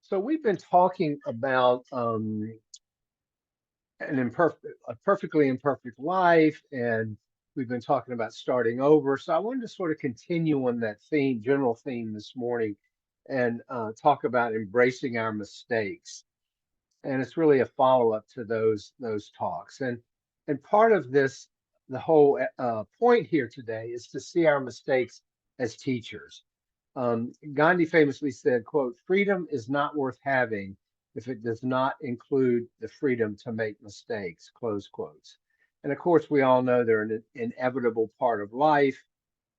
So we've been talking about a perfectly imperfect life, and we've been talking about starting over. So I wanted to sort of continue on that theme, general theme this morning, and talk about embracing our mistakes. And it's really a follow up to those talks. And part of this, the whole point here today, is to see our mistakes as teachers. Gandhi famously said, quote, freedom is not worth having if it does not include the freedom to make mistakes, close quotes. And of course, we all know they're an inevitable part of life.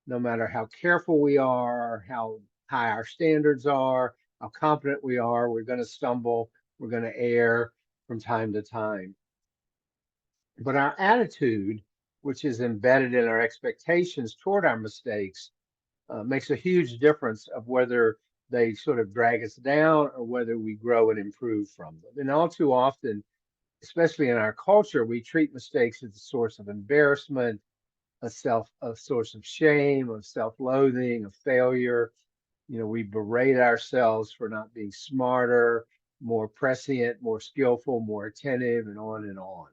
No matter how careful we are, how high our standards are, how competent we are, we're going to stumble, we're going to err from time to time. But our attitude, which is embedded in our expectations toward our mistakes, makes a huge difference of whether they sort of drag us down or whether we grow and improve from them. And all too often, especially in our culture, we treat mistakes as a source of embarrassment, a source of shame, of self-loathing, of failure. You know, we berate ourselves for not being smarter, more prescient, more skillful, more attentive, and on and on.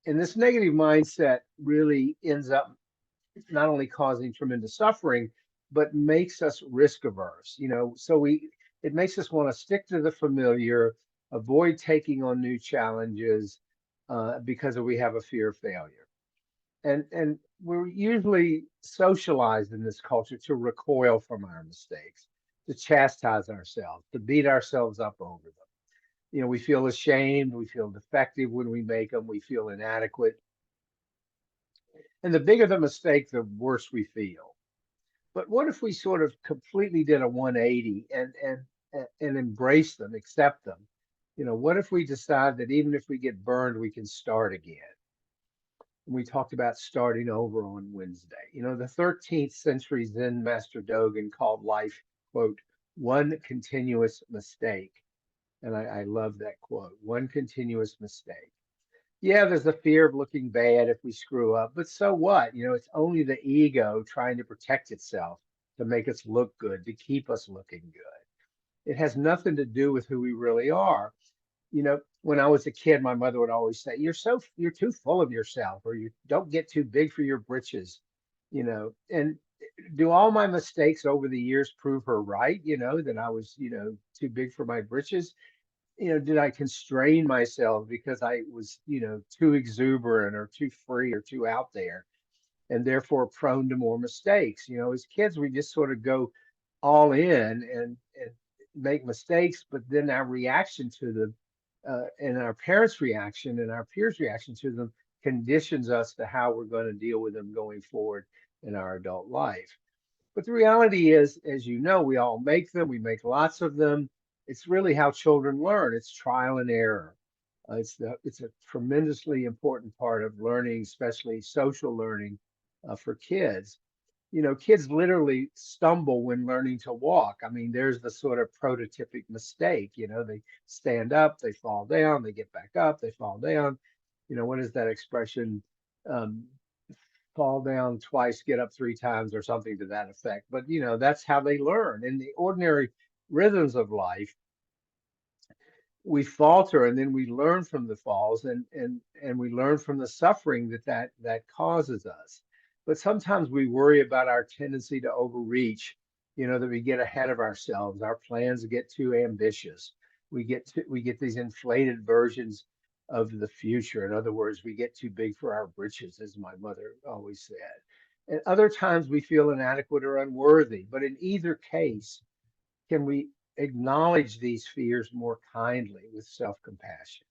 And this negative mindset really ends up not only causing tremendous suffering, but makes us risk averse. So it makes us want to stick to the familiar, avoid taking on new challenges because we have a fear of failure. And we're usually socialized in this culture to recoil from our mistakes, to chastise ourselves, to beat ourselves up over them. We feel ashamed, we feel defective when we make them, we feel inadequate. And the bigger the mistake, the worse we feel. But what if we sort of completely did a 180 and embrace them, accept them? What if we decide that even if we get burned, we can start again? We talked about starting over on Wednesday. The 13th century Zen master Dogen called life, quote, one continuous mistake. And I love that quote, one continuous mistake. Yeah, there's the fear of looking bad if we screw up, but so what? It's only the ego trying to protect itself to make us look good, to keep us looking good. It has nothing to do with who we really are. When I was a kid, my mother would always say, you're too full of yourself, or you don't get too big for your britches, and do all my mistakes over the years prove her right, that I was, too big for my britches? Did I constrain myself because I was, too exuberant or too free or too out there and therefore prone to more mistakes? As kids, we just sort of go all in and make mistakes, but then our reaction to them and our parents' reaction and our peers' reaction to them conditions us to how we're going to deal with them going forward in our adult life. But the reality is, as you know, we all make them, we make lots of them. It's really how children learn. It's trial and error. It's a tremendously important part of learning, especially social learning for kids. Kids literally stumble when learning to walk. I mean, there's the sort of prototypic mistake. They stand up, they fall down, they get back up, they fall down. What is that expression? Um, Fall down twice, get up three times, or something to that effect. But that's how they learn. In the ordinary rhythms of life, we falter and then we learn from the falls and we learn from the suffering that causes us. But sometimes we worry about our tendency to overreach, that we get ahead of ourselves, our plans get too ambitious, we get these inflated versions of the future. In other words, we get too big for our britches, as my mother always said. And other times we feel inadequate or unworthy. But in either case, can we acknowledge these fears more kindly with self compassion?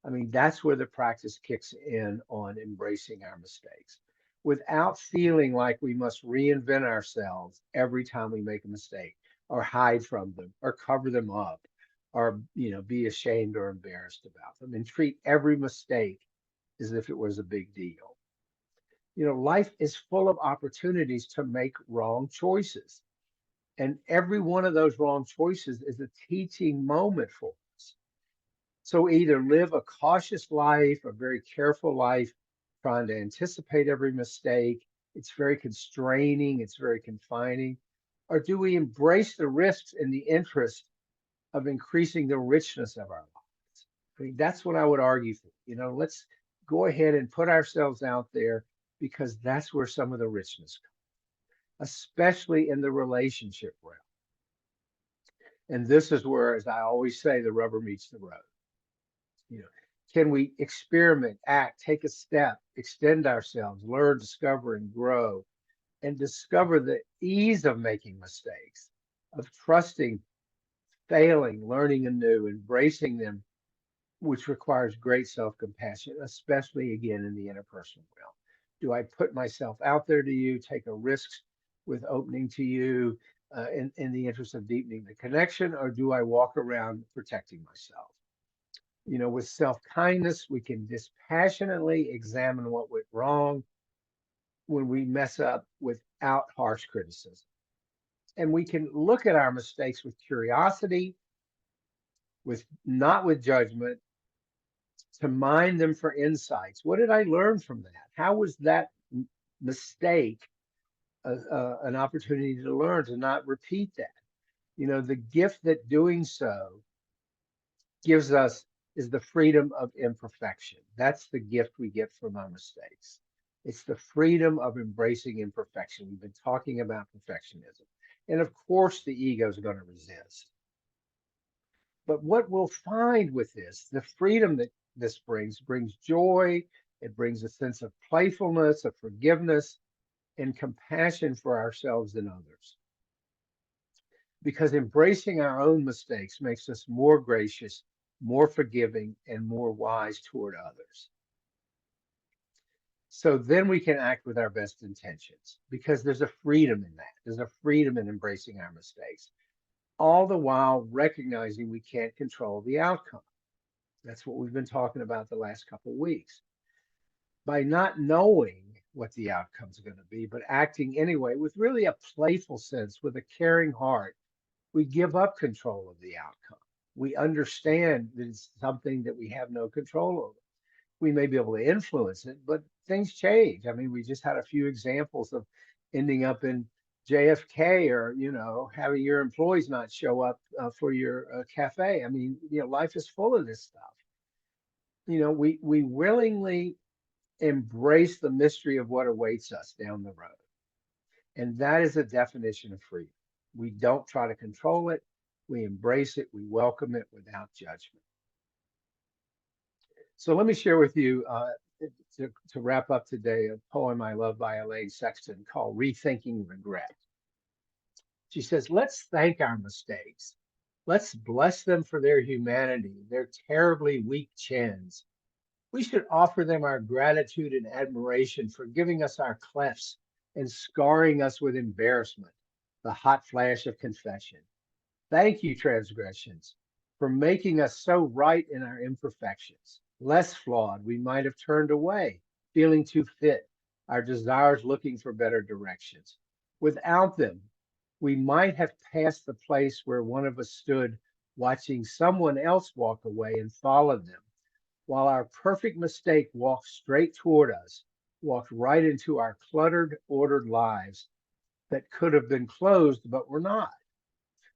I mean, that's where the practice kicks in on embracing our mistakes without feeling like we must reinvent ourselves every time we make a mistake or hide from them or cover them up or be ashamed or embarrassed about them, and treat every mistake as if it was a big deal. Life is full of opportunities to make wrong choices, and every one of those wrong choices is a teaching moment for us. So either live a cautious life, a very careful life, trying to anticipate every mistake. It's very constraining, it's very confining. Or do we embrace the risks in the interest of increasing the richness of our lives. I mean, that's what I would argue for. Let's go ahead and put ourselves out there because that's where some of the richness comes, especially in the relationship realm. And this is where, as I always say, the rubber meets the road. You know, can we experiment, act, take a step, extend ourselves, learn, discover, and grow, and discover the ease of making mistakes, of trusting, failing, learning anew, embracing them, which requires great self-compassion, especially again in the interpersonal realm. Do I put myself out there to you, take a risk with opening to you in the interest of deepening the connection, or do I walk around protecting myself? With self-kindness, we can dispassionately examine what went wrong when we mess up without harsh criticism. And we can look at our mistakes with curiosity, with not with judgment, to mine them for insights. What did I learn from that? How was that mistake an opportunity to learn, to not repeat that? The gift that doing so gives us is the freedom of imperfection. That's the gift we get from our mistakes. It's the freedom of embracing imperfection. We've been talking about perfectionism. And of course, the ego is going to resist. But what we'll find with this, the freedom that this brings joy. It brings a sense of playfulness, of forgiveness, and compassion for ourselves and others. Because embracing our own mistakes makes us more gracious, more forgiving, and more wise toward others. So then we can act with our best intentions because there's a freedom in that. There's a freedom in embracing our mistakes, all the while recognizing we can't control the outcome. That's what we've been talking about the last couple of weeks. By not knowing what the outcome's going to be, but acting anyway with really a playful sense, with a caring heart, we give up control of the outcome. We understand that it's something that we have no control over. We may be able to influence it, but things change. I mean, we just had a few examples of ending up in JFK, or having your employees not show up for your cafe. I mean, life is full of this stuff. We willingly embrace the mystery of what awaits us down the road, and that is a definition of freedom. We don't try to control it. We embrace it. We welcome it without judgment. So let me share with you, to wrap up today, a poem I love by Elaine Sexton called Rethinking Regret. She says, let's thank our mistakes. Let's bless them for their humanity, their terribly weak chins. We should offer them our gratitude and admiration for giving us our clefts and scarring us with embarrassment, the hot flash of confession. Thank you, transgressions, for making us so right in our imperfections. Less flawed, we might have turned away, feeling too fit, our desires looking for better directions. Without them, we might have passed the place where one of us stood watching someone else walk away and followed them, while our perfect mistake walked straight toward us, walked right into our cluttered, ordered lives that could have been closed but were not,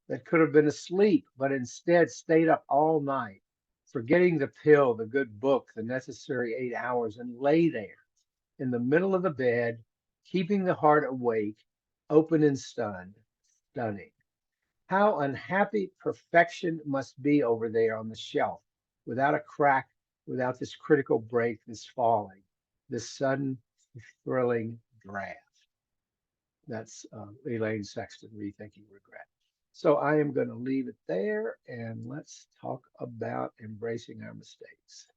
that could have been asleep but instead stayed up all night, forgetting the pill, the good book, the necessary 8 hours, and lay there in the middle of the bed, keeping the heart awake, open and stunning. How unhappy perfection must be over there on the shelf, without a crack, without this critical break, this falling, this sudden, thrilling draft. That's Elaine Sexton, Rethinking Regret. So I am going to leave it there, and let's talk about embracing our mistakes.